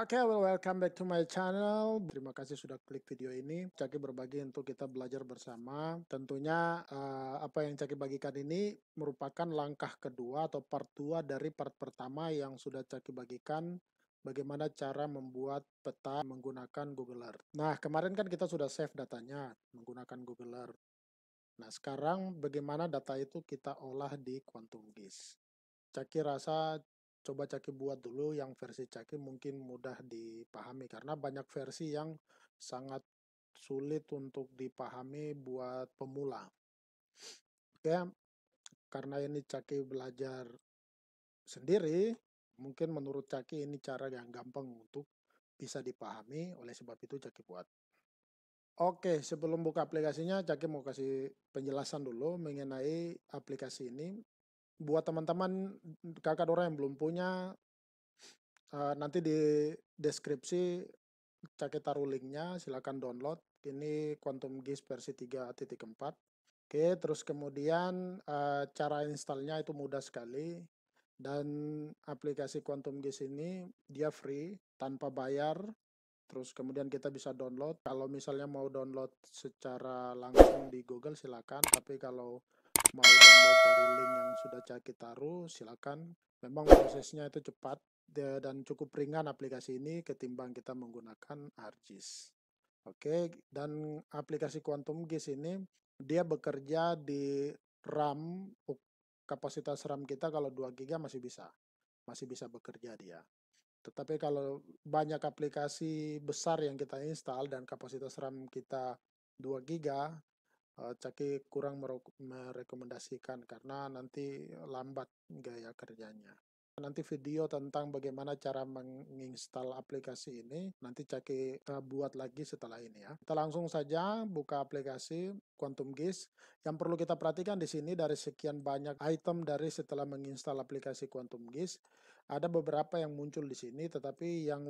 Oke, welcome back to my channel. Terima kasih sudah klik video ini. Caki berbagi untuk kita belajar bersama. Tentunya apa yang Caki bagikan ini merupakan langkah kedua atau part 2 dari part pertama yang sudah Caki bagikan. Bagaimana cara membuat peta menggunakan Google Earth. Nah, kemarin kan kita sudah save datanya menggunakan Google Earth. Nah, sekarang bagaimana data itu kita olah di Quantum GIS. Caki rasa coba Caki buat dulu yang versi Caki mungkin mudah dipahami karena banyak versi yang sangat sulit untuk dipahami buat pemula. Oke, karena ini Caki belajar sendiri, mungkin menurut Caki ini cara yang gampang untuk bisa dipahami, oleh sebab itu Caki buat. Oke, sebelum buka aplikasinya, Caki mau kasih penjelasan dulu mengenai aplikasi ini. Buat teman-teman kakak Dora yang belum punya, nanti di deskripsi Caki taruh linknya, silakan download. Ini Quantum GIS versi 3.4. Oke, terus kemudian cara installnya itu mudah sekali. Dan aplikasi Quantum GIS ini dia free, tanpa bayar. Terus kemudian kita bisa download. Kalau misalnya mau download secara langsung di Google silakan. Tapi kalau mau download dari link yang sudah Caki taruh silakan. Memang prosesnya itu cepat dan cukup ringan aplikasi ini ketimbang kita menggunakan ArcGIS. Oke, dan aplikasi Quantum GIS ini dia bekerja di RAM, kapasitas RAM kita kalau 2 GB masih bisa bekerja dia. Tetapi kalau banyak aplikasi besar yang kita install dan kapasitas RAM kita 2 GB, Caki kurang merekomendasikan karena nanti lambat gaya kerjanya. Nanti video tentang bagaimana cara menginstal aplikasi ini nanti Caki buat lagi setelah ini ya. Kita langsung saja buka aplikasi Quantum GIS. Yang perlu kita perhatikan di sini dari sekian banyak item dari setelah menginstal aplikasi Quantum GIS, ada beberapa yang muncul di sini, tetapi yang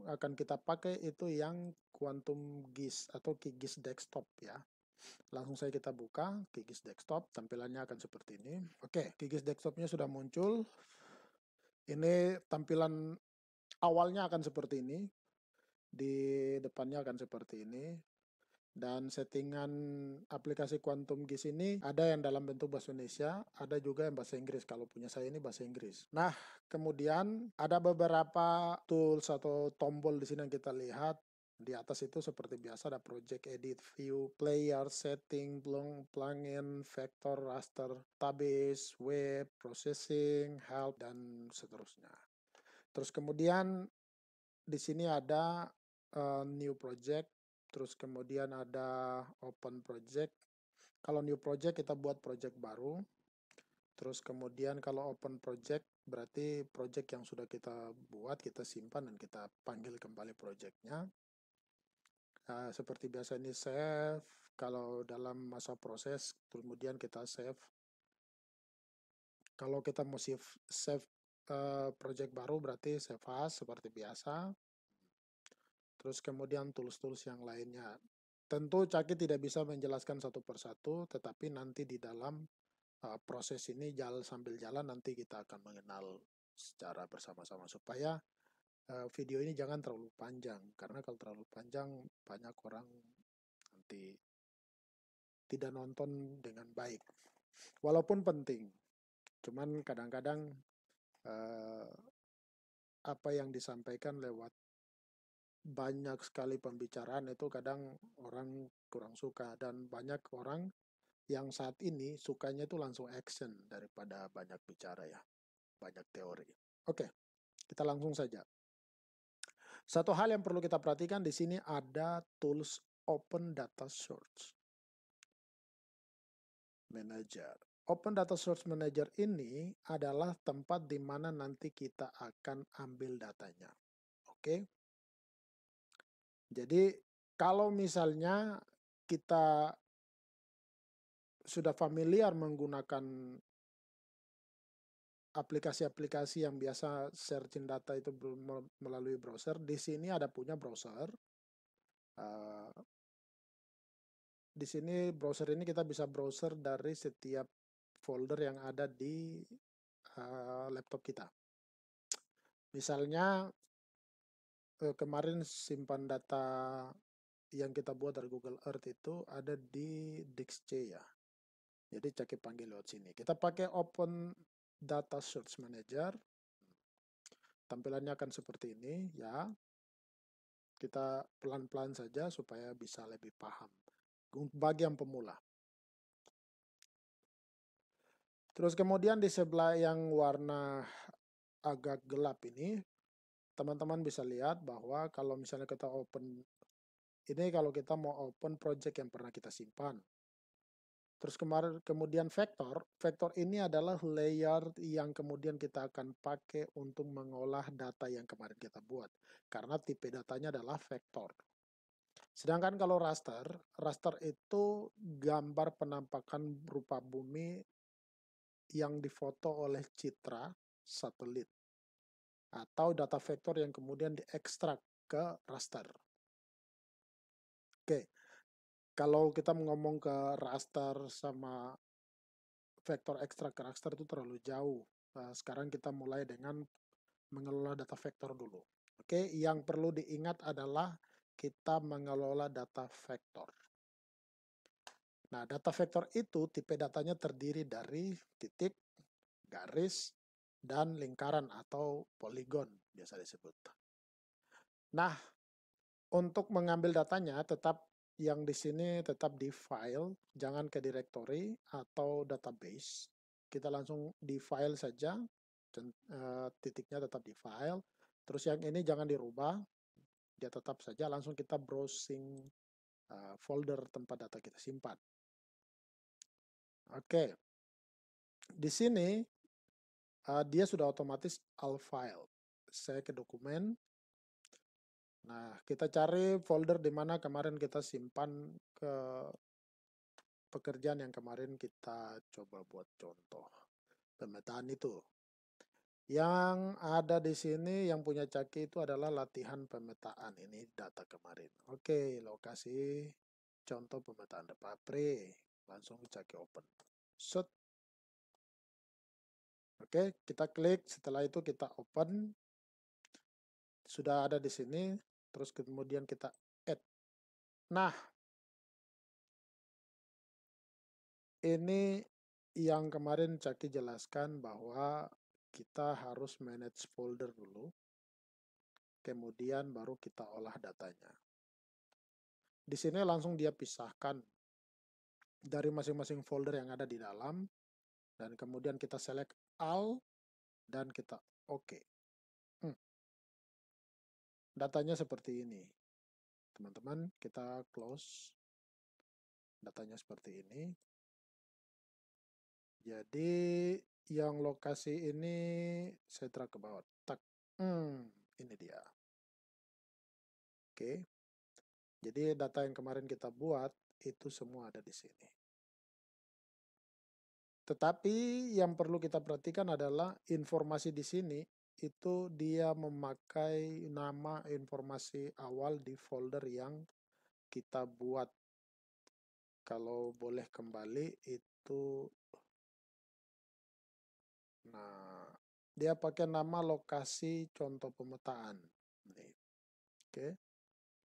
akan kita pakai itu yang Quantum GIS atau QGIS Desktop ya. Langsung saja kita buka QGIS Desktop, tampilannya akan seperti ini. Oke, QGIS Desktopnya sudah muncul. Ini tampilan awalnya akan seperti ini, di depannya akan seperti ini, dan settingan aplikasi Quantum GIS ini ada yang dalam bentuk bahasa Indonesia, ada juga yang bahasa Inggris. Kalau punya saya ini bahasa Inggris. Nah, kemudian ada beberapa tools atau tombol di sini yang kita lihat. Di atas itu seperti biasa ada project, edit, view, player, setting, plugin, vector, raster, database, web, processing, help, dan seterusnya. Terus kemudian di sini ada new project, terus kemudian ada open project. Kalau new project kita buat project baru. Terus kemudian kalau open project berarti project yang sudah kita buat, kita simpan dan kita panggil kembali projectnya. Seperti biasa ini save. Kalau dalam masa proses kemudian kita save. Kalau kita mau save project baru berarti save as seperti biasa. Terus kemudian tools-tools yang lainnya. Tentu Caki tidak bisa menjelaskan satu persatu, tetapi nanti di dalam proses ini sambil jalan nanti kita akan mengenal secara bersama-sama supaya video ini jangan terlalu panjang, karena kalau terlalu panjang banyak orang nanti tidak nonton dengan baik. Walaupun penting, cuman kadang-kadang apa yang disampaikan lewat banyak sekali pembicaraan itu kadang orang kurang suka, dan banyak orang yang saat ini sukanya itu langsung action daripada banyak bicara ya, banyak teori. Oke, kita langsung saja. Satu hal yang perlu kita perhatikan di sini ada tools Open Data Source Manager. Open Data Source Manager ini adalah tempat di mana nanti kita akan ambil datanya. Oke. Jadi kalau misalnya kita sudah familiar menggunakan aplikasi-aplikasi yang biasa searching data itu melalui browser, di sini ada punya browser. Di sini browser ini kita bisa browser dari setiap folder yang ada di laptop kita. Misalnya kemarin simpan data yang kita buat dari Google Earth itu ada di DXC ya. Jadi Caki panggil lewat sini. Kita pakai Open Data Search Manager. Tampilannya akan seperti ini ya. Kita pelan-pelan saja supaya bisa lebih paham. Bagi yang pemula. Terus kemudian di sebelah yang warna agak gelap ini, teman-teman bisa lihat bahwa kalau misalnya kita open, ini kalau kita mau open project yang pernah kita simpan. Terus kemudian vektor ini adalah layer yang kemudian kita akan pakai untuk mengolah data yang kemarin kita buat. Karena tipe datanya adalah vektor. Sedangkan kalau raster itu gambar penampakan rupa bumi yang difoto oleh citra satelit. Atau data vektor yang kemudian diekstrak ke raster. Oke, kalau kita ngomong ke raster sama vektor ekstrak ke raster itu terlalu jauh. Sekarang kita mulai dengan mengelola data vektor dulu. Oke, yang perlu diingat adalah kita mengelola data vektor. Nah, data vektor itu tipe datanya terdiri dari titik, garis, dan lingkaran atau poligon biasa disebut. Nah, untuk mengambil datanya tetap yang di sini tetap di file, jangan ke directory atau database. Kita langsung di file saja, titiknya tetap di file. Terus yang ini jangan dirubah, dia tetap saja. Langsung kita browsing folder tempat data kita simpan. Oke, di sini dia sudah otomatis all file. Saya ke dokumen. Nah, kita cari folder di mana kemarin kita simpan ke pekerjaan yang kemarin kita coba buat contoh pemetaan itu. Yang ada di sini yang punya Caki itu adalah latihan pemetaan. Ini data kemarin. Oke, lokasi contoh pemetaan Depapre. Langsung Caki open. Set. Oke, kita klik. Setelah itu kita open. Sudah ada di sini. Terus kemudian kita add. Nah, ini yang kemarin Caki jelaskan bahwa kita harus manage folder dulu. Kemudian baru kita olah datanya. Di sini langsung dia pisahkan dari masing-masing folder yang ada di dalam. Dan kemudian kita select all. Dan kita oke. Datanya seperti ini. Teman-teman, kita close. Datanya seperti ini. Jadi yang lokasi ini saya drag ke bawah. Tak. Ini dia. Oke. Jadi data yang kemarin kita buat itu semua ada di sini. Tetapi yang perlu kita perhatikan adalah informasi di sini itu dia memakai nama informasi awal di folder yang kita buat. Kalau boleh kembali itu, nah dia pakai nama lokasi contoh pemetaan. Oke,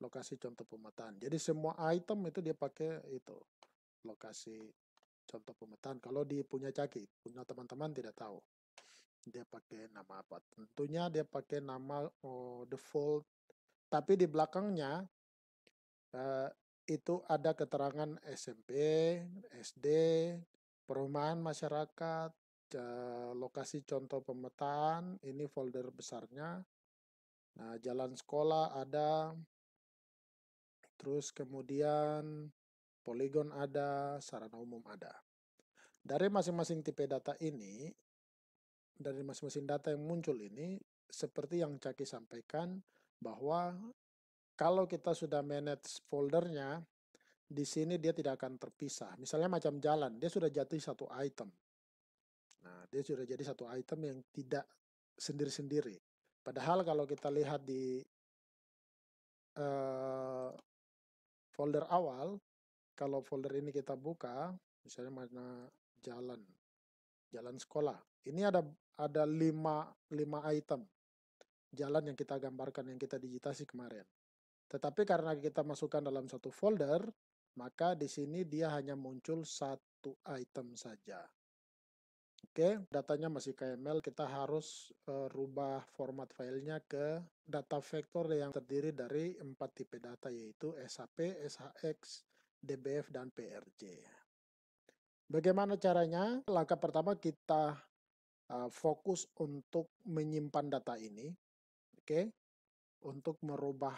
lokasi contoh pemetaan. Jadi semua item itu dia pakai itu lokasi contoh pemetaan. Kalau di punya Caki, punya teman-teman tidak tahu dia pakai nama apa. Tentunya dia pakai nama default, tapi di belakangnya itu ada keterangan SMP, SD, perumahan masyarakat, lokasi contoh pemetaan, ini folder besarnya. Nah, jalan sekolah ada, terus kemudian poligon ada, sarana umum ada. Dari masing-masing tipe data ini, dari masing-masing data yang muncul ini, seperti yang Caki sampaikan, bahwa kalau kita sudah manage foldernya, di sini dia tidak akan terpisah. Misalnya macam jalan, dia sudah jadi satu item. Nah, dia sudah jadi satu item yang tidak sendiri-sendiri. Padahal kalau kita lihat di folder awal, kalau folder ini kita buka, misalnya mana jalan sekolah. Ini ada 5 item. jalan yang kita gambarkan, yang kita digitasi kemarin. Tetapi karena kita masukkan dalam satu folder, maka di sini dia hanya muncul satu item saja. Oke, datanya masih KML, kita harus rubah format filenya ke data vektor yang terdiri dari 4 tipe data, yaitu SHP, SHX, DBF, dan PRJ. Bagaimana caranya? Langkah pertama kita fokus untuk menyimpan data ini, oke, untuk merubah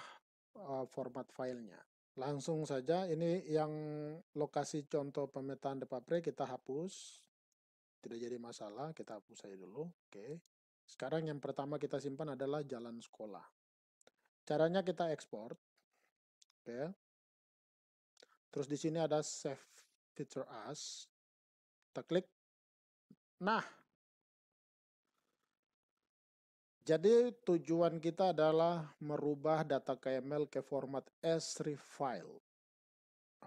format filenya. Langsung saja, ini yang lokasi contoh pemetaan Depapre kita hapus, tidak jadi masalah, kita hapus saja dulu. Oke. Sekarang yang pertama kita simpan adalah jalan sekolah. Caranya kita ekspor. Oke. Terus di sini ada save feature as. Kita klik. Nah, jadi tujuan kita adalah merubah data KML ke format S3 file.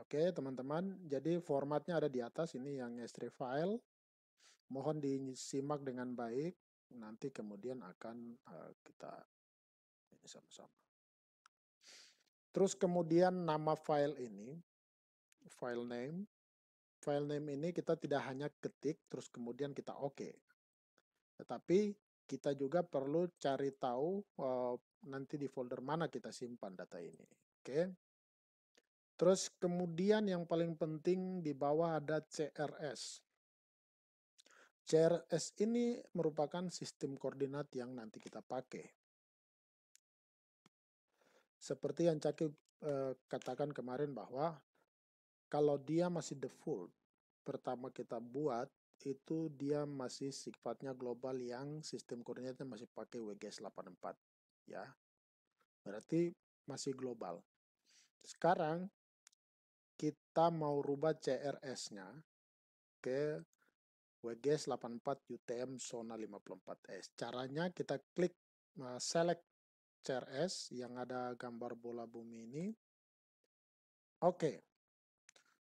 Oke, teman-teman. Jadi formatnya ada di atas, ini yang S3 file. Mohon disimak dengan baik. Nanti kemudian akan kita ini sama-sama. Terus kemudian nama file ini, file name ini kita tidak hanya ketik terus kemudian kita oke. Tetapi kita juga perlu cari tahu nanti di folder mana kita simpan data ini. Oke. Terus kemudian yang paling penting di bawah ada CRS. CRS ini merupakan sistem koordinat yang nanti kita pakai. Seperti yang Caki katakan kemarin bahwa kalau dia masih default, pertama kita buat, itu dia masih sifatnya global yang sistem koordinatnya masih pakai WGS 84. Ya, berarti masih global. Sekarang kita mau rubah CRS-nya ke WGS 84 UTM Zona 54S. Caranya kita klik select CRS yang ada gambar bola bumi ini. Oke.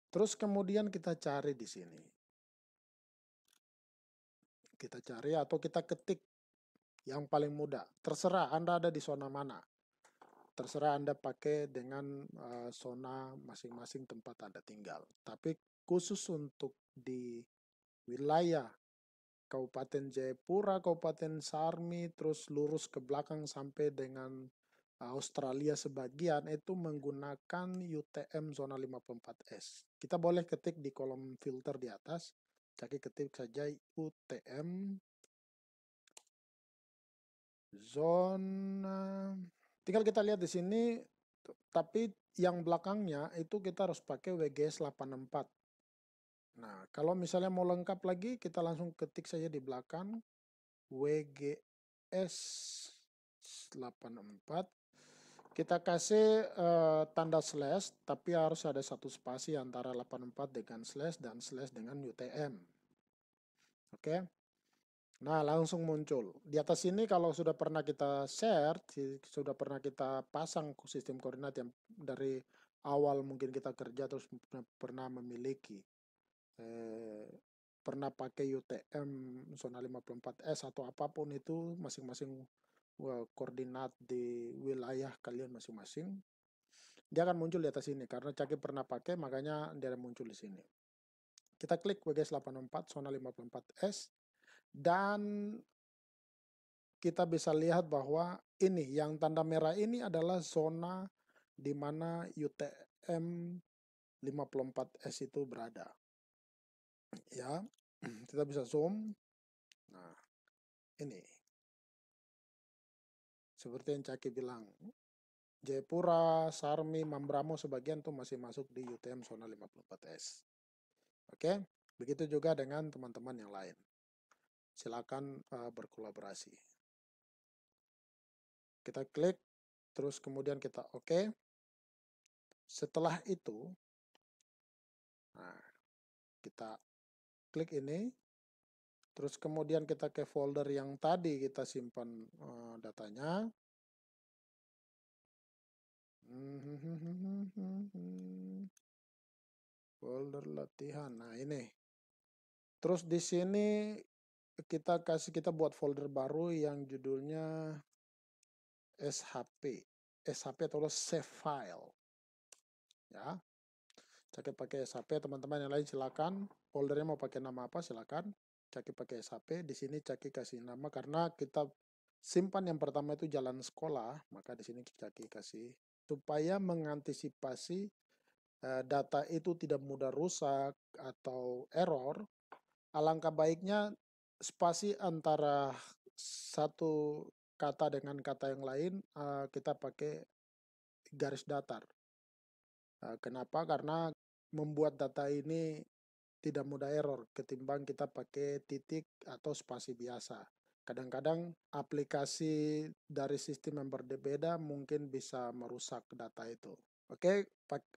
Terus kemudian kita cari di sini. Kita cari atau kita ketik yang paling mudah. Terserah Anda ada di zona mana. Terserah Anda pakai dengan zona masing-masing tempat Anda tinggal. Tapi khusus untuk di wilayah Kabupaten Jayapura, Kabupaten Sarmi, terus lurus ke belakang sampai dengan Australia sebagian, itu menggunakan UTM zona 54S. Kita boleh ketik di kolom filter di atas, jadi ketik saja UTM zona. Tinggal kita lihat di sini, tapi yang belakangnya itu kita harus pakai WGS 84. Nah, kalau misalnya mau lengkap lagi, kita langsung ketik saja di belakang WGS 84. Kita kasih tanda slash, tapi harus ada satu spasi antara 84 dengan slash dan slash dengan UTM. Oke. Nah, langsung muncul. Di atas ini kalau sudah pernah kita share, sudah pernah kita pasang sistem koordinat yang dari awal mungkin kita kerja terus pernah memiliki. Pernah pakai UTM zona 54S atau apapun itu, masing-masing koordinat di wilayah kalian masing-masing, dia akan muncul di atas ini. Karena Caki pernah pakai, makanya dia muncul di sini. Kita klik WGS 84 zona 54S. Dan kita bisa lihat bahwa ini yang tanda merah ini adalah zona di mana UTM 54S itu berada. Ya, kita bisa zoom. Nah, ini. Seperti yang Caki bilang, Jayapura, Sarmi, Mambramo sebagian tuh masih masuk di UTM zona 54S. Oke, begitu juga dengan teman-teman yang lain. Silakan berkolaborasi. Kita klik, terus kemudian kita oke. Setelah itu, nah, kita klik ini, terus kemudian kita ke folder yang tadi kita simpan datanya. Folder latihan. Nah, ini. Terus di sini kita buat folder baru yang judulnya SHP. SHP atau save file. Ya, Caki pakai SHP, teman-teman yang lain silakan. Foldernya mau pakai nama apa silakan. Caki pakai SHP. Di sini Caki kasih nama karena kita simpan yang pertama itu jalan sekolah, maka di sini Caki kasih supaya mengantisipasi data itu tidak mudah rusak atau error. Alangkah baiknya spasi antara satu kata dengan kata yang lain kita pakai garis datar. Kenapa? Karena membuat data ini tidak mudah error ketimbang kita pakai titik atau spasi biasa. Kadang-kadang aplikasi dari sistem yang berbeda mungkin bisa merusak data itu. Oke,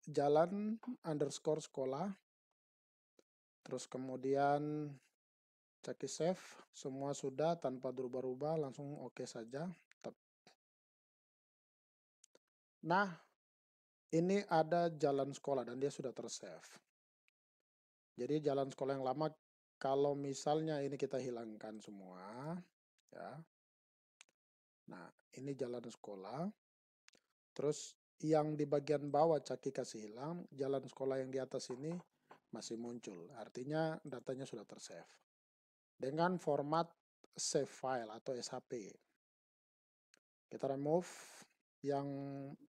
jalan underscore sekolah. Terus kemudian Caki save. Semua sudah tanpa berubah-ubah, langsung oke saja. Nah, ini ada jalan sekolah dan dia sudah tersave. Jadi jalan sekolah yang lama, kalau misalnya ini kita hilangkan semua, ya. Nah, ini jalan sekolah. Terus yang di bagian bawah Caki kasih hilang, jalan sekolah yang di atas ini masih muncul. Artinya datanya sudah tersave. Dengan format save file atau SHP. Kita remove yang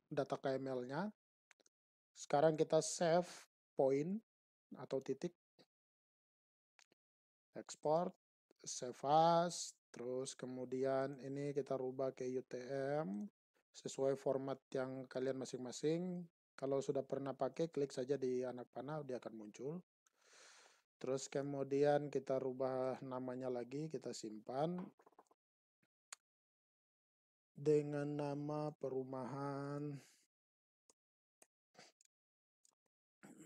data KML-nya. Sekarang kita save point atau titik. Export, save as, terus kemudian ini kita rubah ke UTM sesuai format yang kalian masing-masing. Kalau sudah pernah pakai, klik saja di anak panah, dia akan muncul. Terus kemudian kita rubah namanya lagi, kita simpan dengan nama perumahan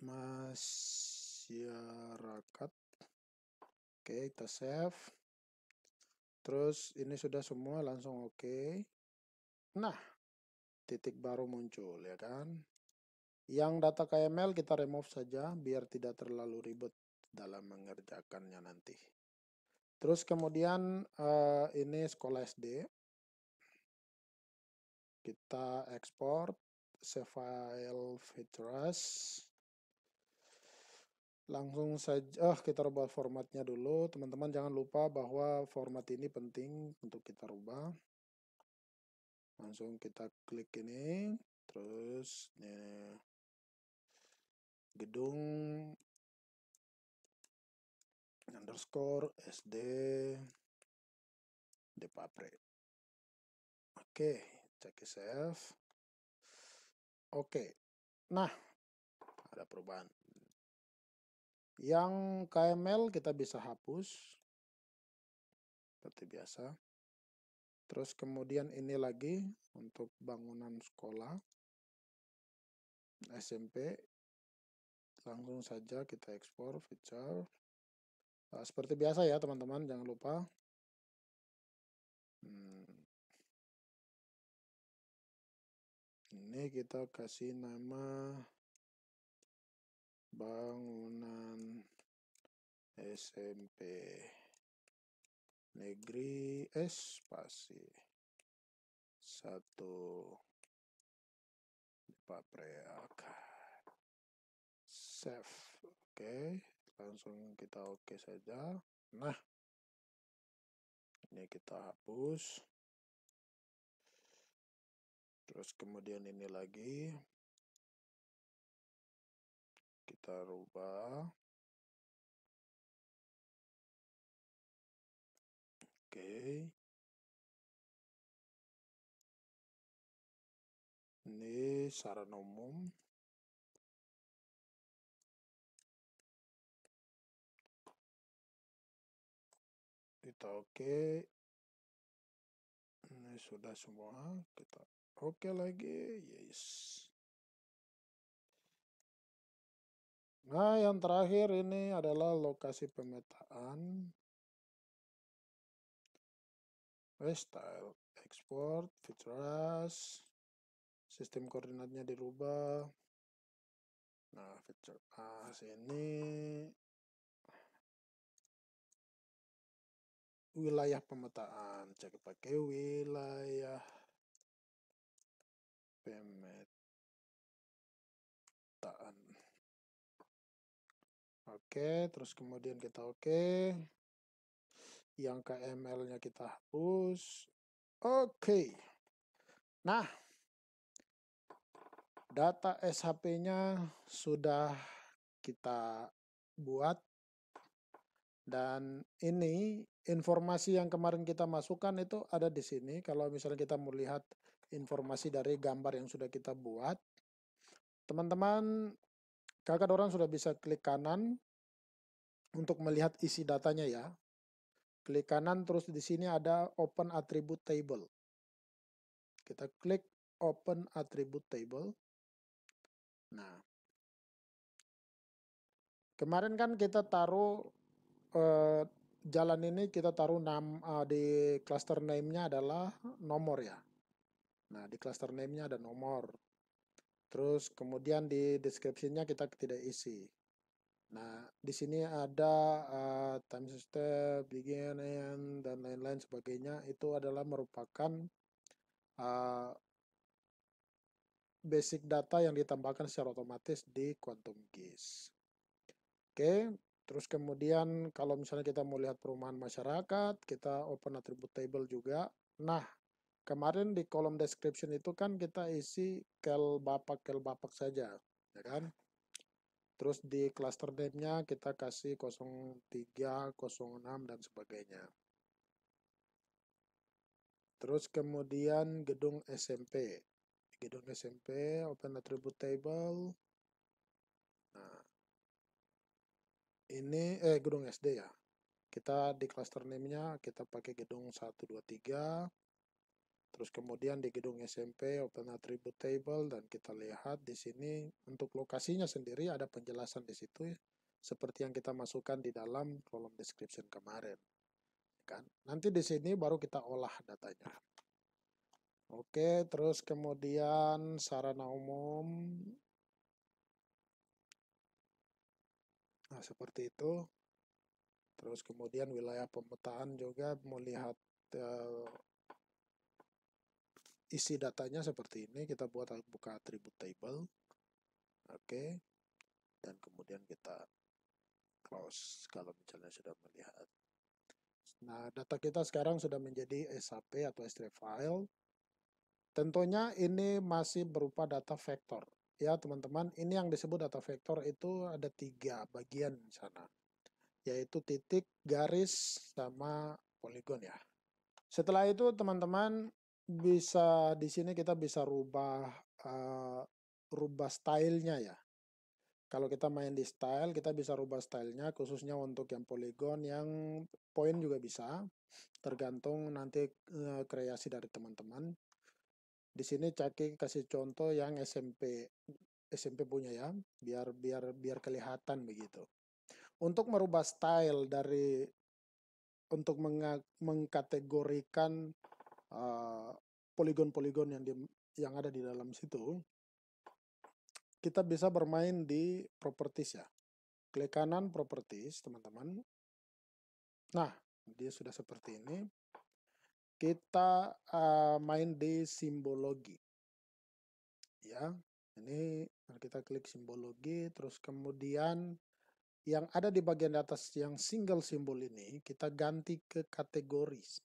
masyarakat. Oke, kita save. Terus ini sudah semua, langsung oke. Nah, titik baru muncul, ya kan? Yang data KML kita remove saja biar tidak terlalu ribet dalam mengerjakannya nanti. Terus kemudian ini sekolah SD. Kita ekspor, save file features. Langsung saja kita rubah formatnya dulu. Teman-teman jangan lupa bahwa format ini penting untuk kita rubah. Langsung kita klik ini. Terus gedung underscore SD Depapre. Oke, cek save. Oke, nah ada perubahan. Yang KML kita bisa hapus seperti biasa. Terus kemudian ini lagi untuk bangunan sekolah SMP. Langsung saja kita ekspor feature. Seperti biasa ya teman-teman, jangan lupa. Ini kita kasih nama bangunan SMP Negeri Spasi 1 Papreak. Save. Oke, langsung kita oke saja. Nah, ini kita hapus. Terus kemudian ini lagi kita rubah. Oke. Ini sarana umum. Kita oke. Ini sudah semua. Kita oke lagi. Yes. Nah, yang terakhir ini adalah lokasi pemetaan. Style, export, features, sistem koordinatnya dirubah. Nah, feature sini wilayah pemetaan, cek pakai wilayah pemetaan. Oke, terus kemudian kita oke. Yang KML-nya kita hapus. Oke. Nah, data SHP-nya sudah kita buat. Dan ini informasi yang kemarin kita masukkan itu ada di sini. Kalau misalnya kita mau lihat informasi dari gambar yang sudah kita buat, teman-teman, kakak orang sudah bisa klik kanan untuk melihat isi datanya ya. Klik kanan terus di sini ada Open Attribute Table. Kita klik Open Attribute Table. Nah, kemarin kan kita taruh jalan ini kita taruh di cluster name-nya adalah nomor ya. Nah, di cluster name-nya ada nomor. Terus kemudian di description-nya kita tidak isi. Nah, di sini ada time step, begin, end, dan lain-lain sebagainya. Itu adalah merupakan basic data yang ditambahkan secara otomatis di Quantum GIS. Oke, terus kemudian kalau misalnya kita mau lihat perumahan masyarakat, kita open attribute table juga. Nah, kemarin di kolom description itu kan kita isi kel bapak saja, ya kan? Terus di cluster name-nya kita kasih 03, 06, dan sebagainya. Terus kemudian gedung SMP. Gedung SMP, open attribute table. Nah, ini gedung SD ya. Kita di cluster name-nya kita pakai gedung 123. Terus kemudian di gedung SMP open attribute table dan kita lihat di sini untuk lokasinya sendiri ada penjelasan di situ ya, seperti yang kita masukkan di dalam kolom description kemarin. Kan? Nanti di sini baru kita olah datanya. Oke, terus kemudian sarana umum. Nah, seperti itu. Terus kemudian wilayah pemetaan juga mau lihat isi datanya seperti ini. Kita buka attribute table. Oke. Dan kemudian kita close kalau misalnya sudah melihat. Nah, data kita sekarang sudah menjadi SHP atau S3 file. Tentunya ini masih berupa data vektor. Ya teman-teman, ini yang disebut data vektor itu ada 3 bagian di sana. Yaitu titik, garis, sama poligon ya. Setelah itu teman-teman bisa di sini kita bisa rubah stylenya ya. Kalau kita main di style, kita bisa rubah stylenya khususnya untuk yang poligon, yang point juga bisa. Tergantung nanti kreasi dari teman-teman. Di sini Caki kasih contoh yang SMP punya ya, biar kelihatan begitu. Untuk merubah style untuk mengkategorikan poligon-poligon yang ada di dalam situ, kita bisa bermain di properties ya. Klik kanan properties, teman-teman. Nah, dia sudah seperti ini. Kita main di simbologi. Ya, ini kita klik simbologi, terus kemudian yang ada di bagian atas yang single simbol ini kita ganti ke kategoris.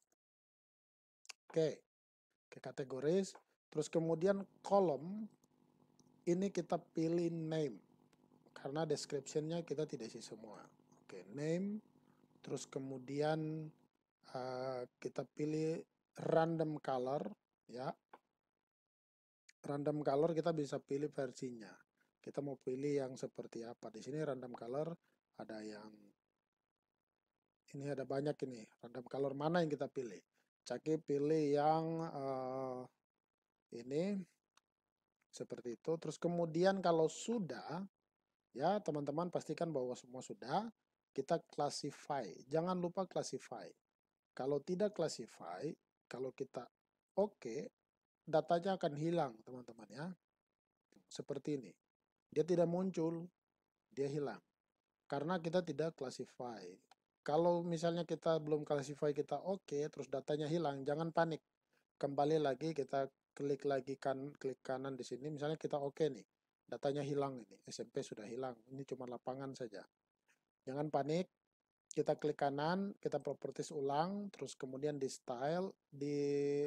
Oke, ke kategoris, terus kemudian kolom ini kita pilih name karena description-nya kita tidak isi semua. Oke, name, terus kemudian kita pilih random color ya. Random color kita bisa pilih versinya. Kita mau pilih yang seperti apa. Di sini random color ada yang ini, ada banyak ini. Random color mana yang kita pilih? Caki pilih yang ini seperti itu. Terus kemudian kalau sudah ya teman-teman pastikan bahwa semua sudah, kita classify. Jangan lupa classify. Kalau tidak classify, kalau kita oke, datanya akan hilang teman-teman ya. Seperti ini. Dia tidak muncul, dia hilang. Karena kita tidak classify. Kalau misalnya kita belum classify, kita oke, terus datanya hilang, jangan panik. Kembali lagi kita klik lagi klik kanan di sini. Misalnya kita oke nih, datanya hilang ini, SMP sudah hilang. Ini cuma lapangan saja. Jangan panik. Kita klik kanan, kita properties ulang, terus kemudian di style, di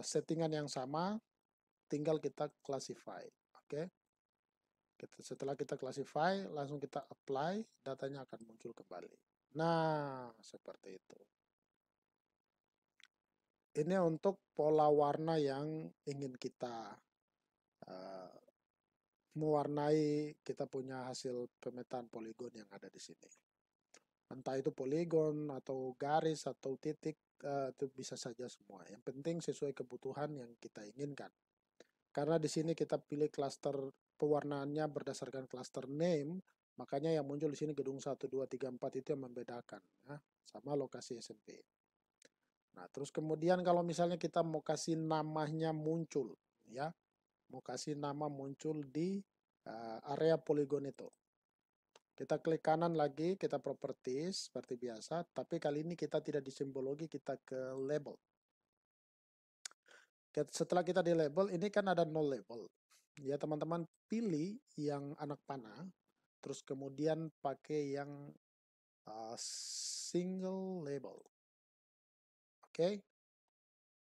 settingan yang sama, tinggal kita classify. Oke. Setelah kita classify, langsung kita apply, datanya akan muncul kembali. Nah, seperti itu. Ini untuk pola warna yang ingin kita uh, mewarnai kita punya hasil pemetaan poligon yang ada di sini. Entah itu poligon atau garis atau titik, itu bisa saja semua. Yang penting sesuai kebutuhan yang kita inginkan. Karena di sini kita pilih cluster pewarnaannya berdasarkan cluster name, makanya yang muncul di sini gedung 1, 2, 3, 4 itu yang membedakan, ya, sama lokasi SMP. Nah, terus kemudian kalau misalnya kita mau kasih namanya muncul, ya, mau kasih nama muncul di area poligon itu. Kita klik kanan lagi, kita properties seperti biasa, tapi kali ini kita tidak di simbologi, kita ke label. Setelah kita di label, ini kan ada no label. Ya, teman-teman pilih yang anak panah, terus kemudian pakai yang single label. Oke.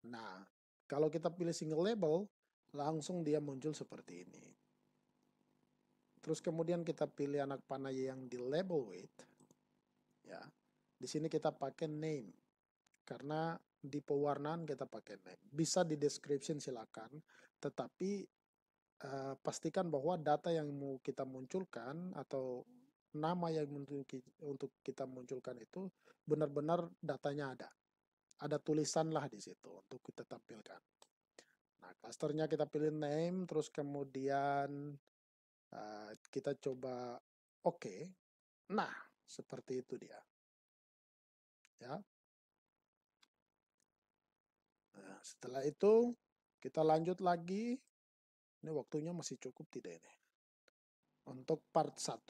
Nah, kalau kita pilih single label, langsung dia muncul seperti ini. Terus kemudian kita pilih anak panah yang di label with. Ya. Di sini kita pakai name. Karena di pewarnaan kita pakai name. Bisa di description silakan, tetapi pastikan bahwa data yang mau kita munculkan atau nama yang untuk kita munculkan itu benar-benar datanya ada. Ada tulisan lah di situ untuk kita tampilkan. Nah, clusternya kita pilih name, terus kemudian kita coba oke. Nah, seperti itu dia. Ya. Nah, setelah itu kita lanjut lagi. Ini waktunya masih cukup tidak ini? Untuk part 1,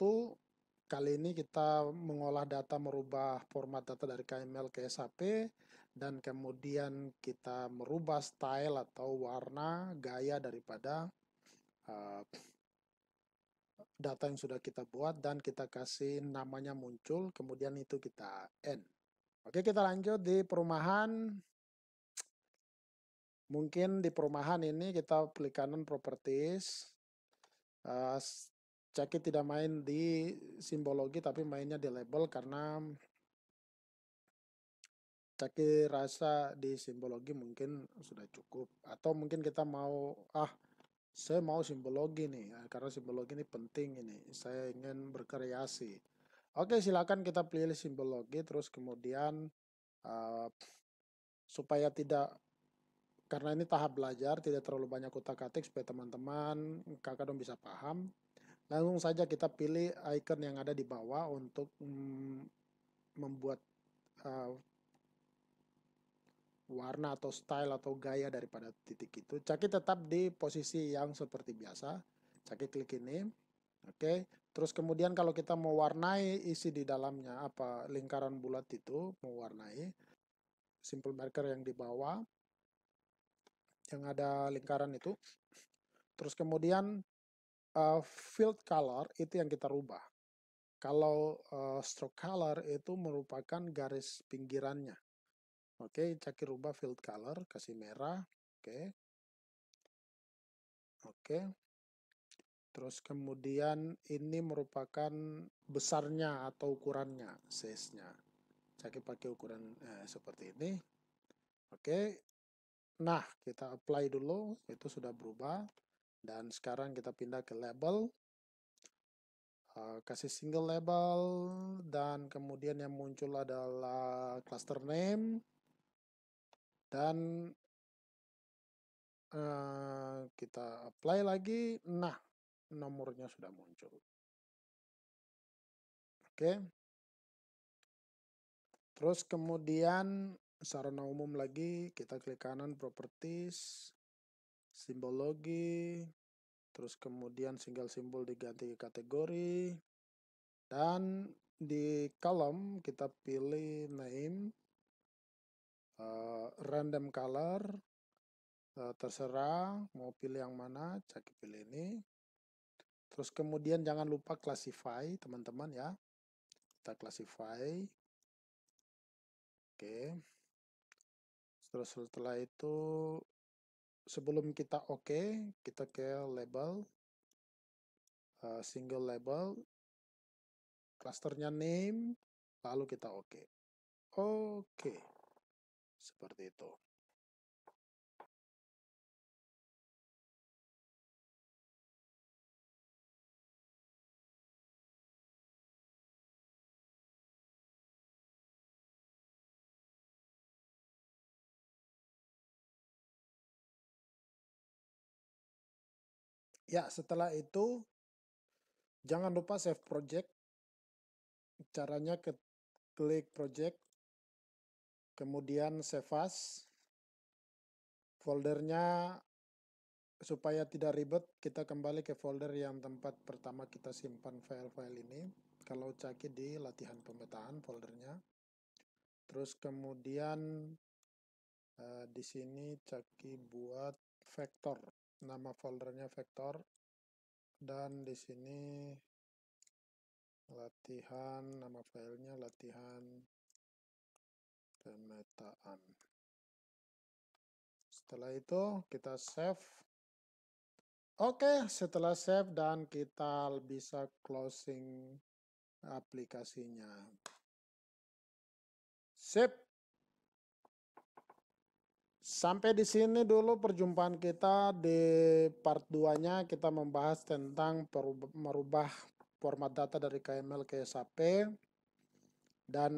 kali ini kita mengolah data, merubah format data dari KML ke SAP, dan kemudian kita merubah style atau warna, gaya daripada data yang sudah kita buat, dan kita kasih namanya muncul, kemudian itu kita end. Oke, kita lanjut di perumahan. Mungkin di perumahan ini kita klik kanan properties. Caki tidak main di simbologi tapi mainnya di label karena Caki rasa di simbologi mungkin sudah cukup, atau mungkin kita mau saya mau simbologi nih karena simbologi ini penting, ini saya ingin berkreasi. Oke, silakan kita pilih simbologi, terus kemudian supaya tidak, karena ini tahap belajar, tidak terlalu banyak utak-atik supaya teman-teman kakak dong bisa paham. Langsung saja kita pilih icon yang ada di bawah untuk membuat warna atau style atau gaya daripada titik itu. Caki tetap di posisi yang seperti biasa. Caki klik ini. Oke. Terus kemudian kalau kita mau warnai isi di dalamnya, apa lingkaran bulat itu mau warnai, simple marker yang di bawah yang ada lingkaran itu. Terus kemudian field color itu yang kita rubah. Kalau stroke color itu merupakan garis pinggirannya. Oke, Caki rubah field color, kasih merah. Oke. Oke. Terus kemudian ini merupakan besarnya atau ukurannya, size-nya. Caki pakai ukuran seperti ini. Oke. Nah, kita apply dulu, itu sudah berubah. Dan sekarang kita pindah ke label. Kasih single label, dan kemudian yang muncul adalah cluster name, dan kita apply lagi. Nah, nomornya sudah muncul. Oke. Terus kemudian secara umum lagi kita klik kanan properties, simbologi, terus kemudian single simbol diganti ke kategori, dan di kolom kita pilih name, random color, terserah mau pilih yang mana, Caki pilih ini. Terus kemudian jangan lupa classify teman-teman ya. Kita classify. Oke. Terus setelah itu sebelum kita kita ke label, single label, clusternya name, lalu kita oke, seperti itu. Ya, setelah itu jangan lupa save project. Caranya klik project, kemudian save as. Foldernya supaya tidak ribet, kita kembali ke folder yang tempat pertama kita simpan file-file ini. Kalau Caki di latihan pemetaan foldernya. Terus kemudian di sini Caki buat vektor. Nama foldernya vektor. Dan di sini latihan, nama filenya latihan pemetaan. Setelah itu kita save. Oke, setelah save dan kita bisa closing aplikasinya. Sip. Sampai di sini dulu perjumpaan kita. Di part 2-nya kita membahas tentang merubah format data dari KML ke SAP. Dan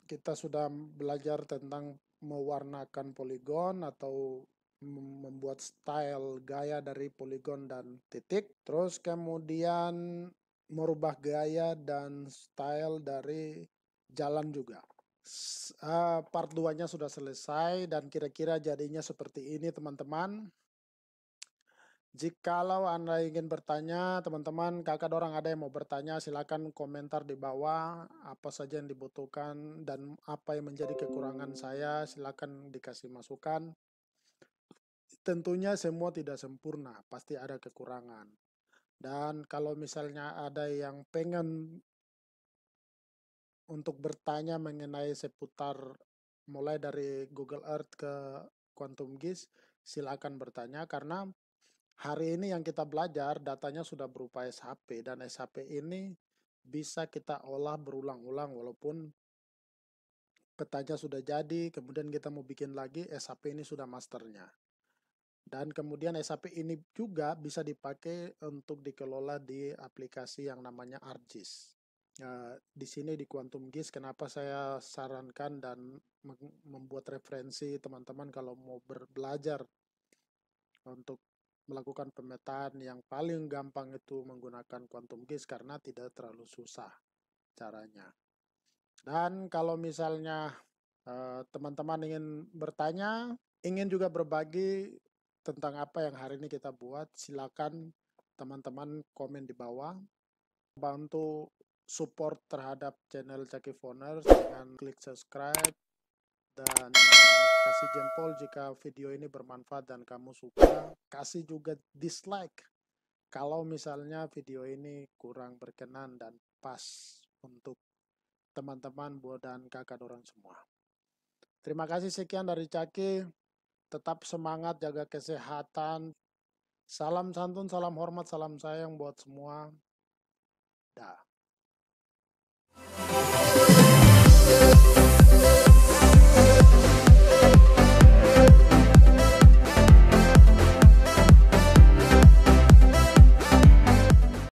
kita sudah belajar tentang mewarnakan poligon atau membuat style gaya dari poligon dan titik. Terus kemudian merubah gaya dan style dari jalan juga. Part 2-nya sudah selesai dan kira-kira jadinya seperti ini teman-teman. Jikalau Anda ingin bertanya, teman-teman, kakak orang ada yang mau bertanya, silakan komentar di bawah apa saja yang dibutuhkan dan apa yang menjadi kekurangan saya, silakan dikasih masukan. Tentunya semua tidak sempurna, pasti ada kekurangan. Dan kalau misalnya ada yang pengen untuk bertanya mengenai seputar mulai dari Google Earth ke Quantum GIS, silakan bertanya karena hari ini yang kita belajar datanya sudah berupa SHP dan SHP ini bisa kita olah berulang-ulang walaupun petanya sudah jadi, kemudian kita mau bikin lagi, SHP ini sudah masternya. Dan kemudian SHP ini juga bisa dipakai untuk dikelola di aplikasi yang namanya ArcGIS. Di sini di Quantum GIS, kenapa saya sarankan dan membuat referensi teman-teman kalau mau belajar untuk melakukan pemetaan yang paling gampang itu menggunakan Quantum GIS karena tidak terlalu susah caranya. Dan kalau misalnya teman-teman ingin bertanya, ingin juga berbagi tentang apa yang hari ini kita buat, silakan teman-teman komen di bawah. Bantu support terhadap channel Caki Phoners dengan klik subscribe dan kasih jempol jika video ini bermanfaat dan kamu suka. Kasih juga dislike kalau misalnya video ini kurang berkenan dan pas untuk teman-teman dan kakak orang semua. Terima kasih, sekian dari Caki. Tetap semangat, jaga kesehatan. Salam santun, salam hormat, salam sayang buat semua. Dah.